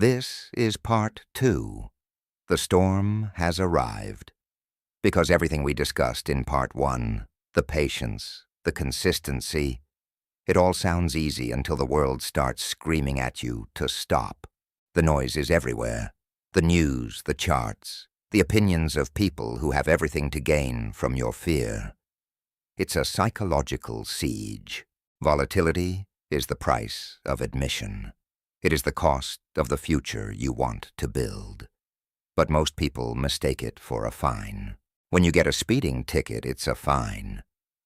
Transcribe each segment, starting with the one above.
This is part 2. The storm has arrived. Because everything we discussed in part 1, the patience, the consistency, it all sounds easy until the world starts screaming at you to stop. The noise is everywhere. The news, the charts, the opinions of people who have everything to gain from your fear. It's a psychological siege. Volatility is the price of admission. It is the cost of the future you want to build. But most people mistake it for a fine. When you get a speeding ticket, it's a fine.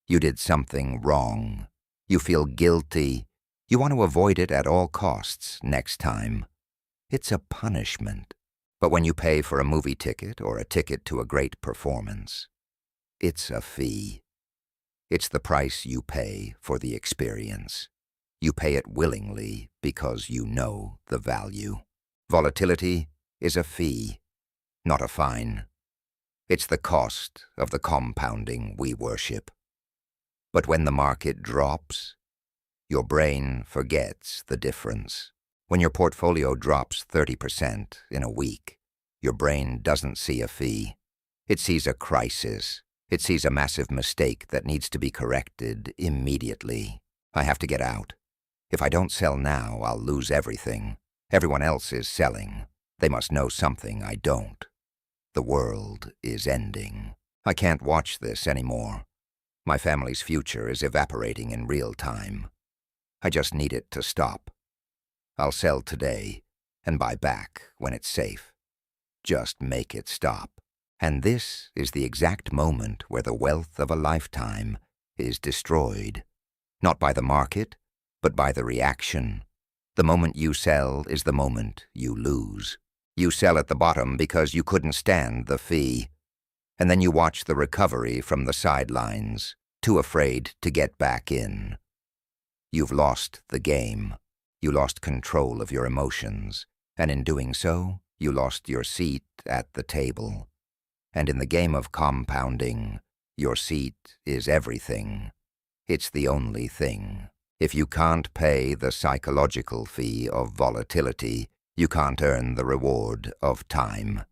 You did something wrong. You feel guilty. You want to avoid it at all costs next time. It's a punishment. But when you pay for a movie ticket or a ticket to a great performance, it's a fee. It's the price you pay for the experience. You pay it willingly because you know the value. Volatility is a fee, not a fine. It's the cost of the compounding we worship. But when the market drops, your brain forgets the difference. When your portfolio drops 30% in a week, your brain doesn't see a fee. It sees a crisis. It sees a massive mistake that needs to be corrected immediately. I have to get out. If I don't sell now, I'll lose everything. Everyone else is selling. They must know something I don't. The world is ending. I can't watch this anymore. My family's future is evaporating in real time. I just need it to stop. I'll sell today and buy back when it's safe. Just make it stop. And this is the exact moment where the wealth of a lifetime is destroyed. Not by the market, but by the reaction. The moment you sell is the moment you lose. You sell at the bottom because you couldn't stand the fee. And then you watch the recovery from the sidelines, too afraid to get back in. You've lost the game. You lost control of your emotions, and in doing so, you lost your seat at the table. And in the game of compounding, your seat is everything. It's the only thing. If you can't pay the psychological fee of volatility, you can't earn the reward of time.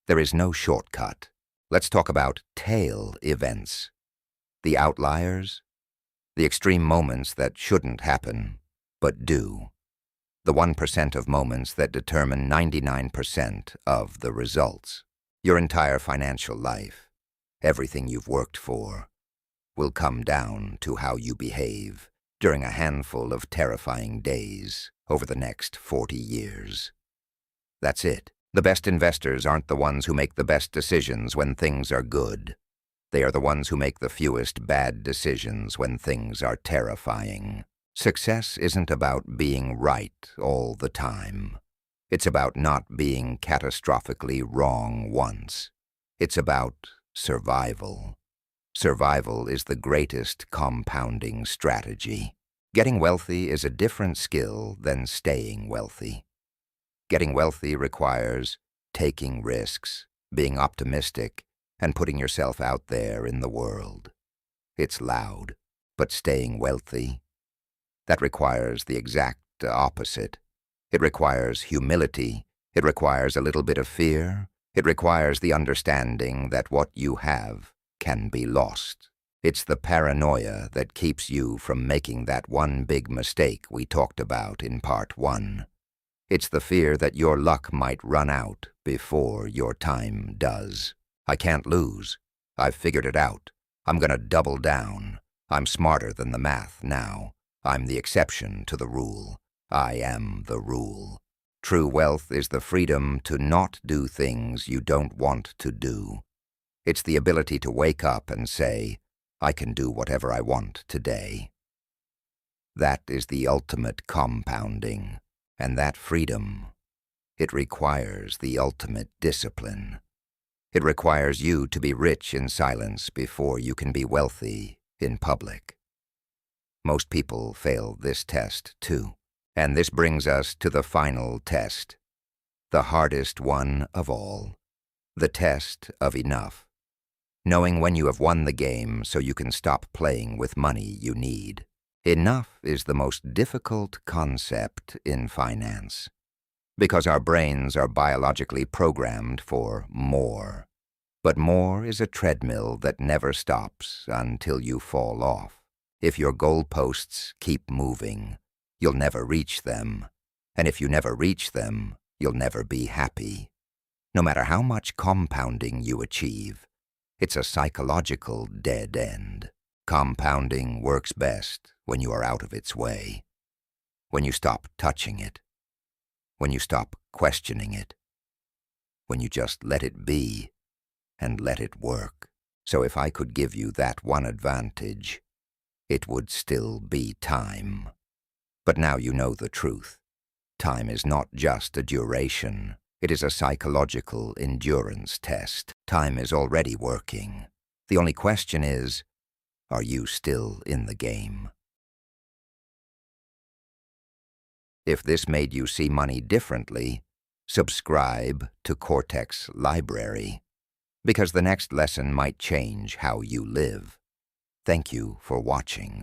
There is no shortcut. Let's talk about tail events. The outliers, the extreme moments that shouldn't happen, but do. The 1% of moments that determine 99% of the results. Your entire financial life, everything you've worked for, will come down to how you behave during a handful of terrifying days over the next 40 years. That's it. The best investors aren't the ones who make the best decisions when things are good. They are the ones who make the fewest bad decisions when things are terrifying. Success isn't about being right all the time. It's about not being catastrophically wrong once. It's about survival. Survival is the greatest compounding strategy. Getting wealthy is a different skill than staying wealthy. Getting wealthy requires taking risks, being optimistic, and putting yourself out there in the world. It's loud, but staying wealthy, that requires the exact opposite. It requires humility. It requires a little bit of fear. It requires the understanding that what you have can be lost. It's the paranoia that keeps you from making that one big mistake we talked about in part 1. It's the fear that your luck might run out before your time does. I can't lose. I've figured it out. I'm gonna double down. I'm smarter than the math now. I'm the exception to the rule. I am the rule. True wealth is the freedom to not do things you don't want to do. It's the ability to wake up and say, I can do whatever I want today. That is the ultimate compounding, and that freedom, it requires the ultimate discipline. It requires you to be rich in silence before you can be wealthy in public. Most people fail this test too. And this brings us to the final test, the hardest one of all, the test of enough. Knowing when you have won the game so you can stop playing with money you need. Enough is the most difficult concept in finance. Because our brains are biologically programmed for more. But more is a treadmill that never stops until you fall off. If your goalposts keep moving, you'll never reach them. And if you never reach them, you'll never be happy. No matter how much compounding you achieve, it's a psychological dead end. Compounding works best when you are out of its way, when you stop touching it, when you stop questioning it, when you just let it be and let it work. So if I could give you that one advantage, it would still be time. But now you know the truth. Time is not just a duration. It is a psychological endurance test. Time is already working. The only question is, are you still in the game? If this made you see money differently, subscribe to Cortex Library, because the next lesson might change how you live. Thank you for watching.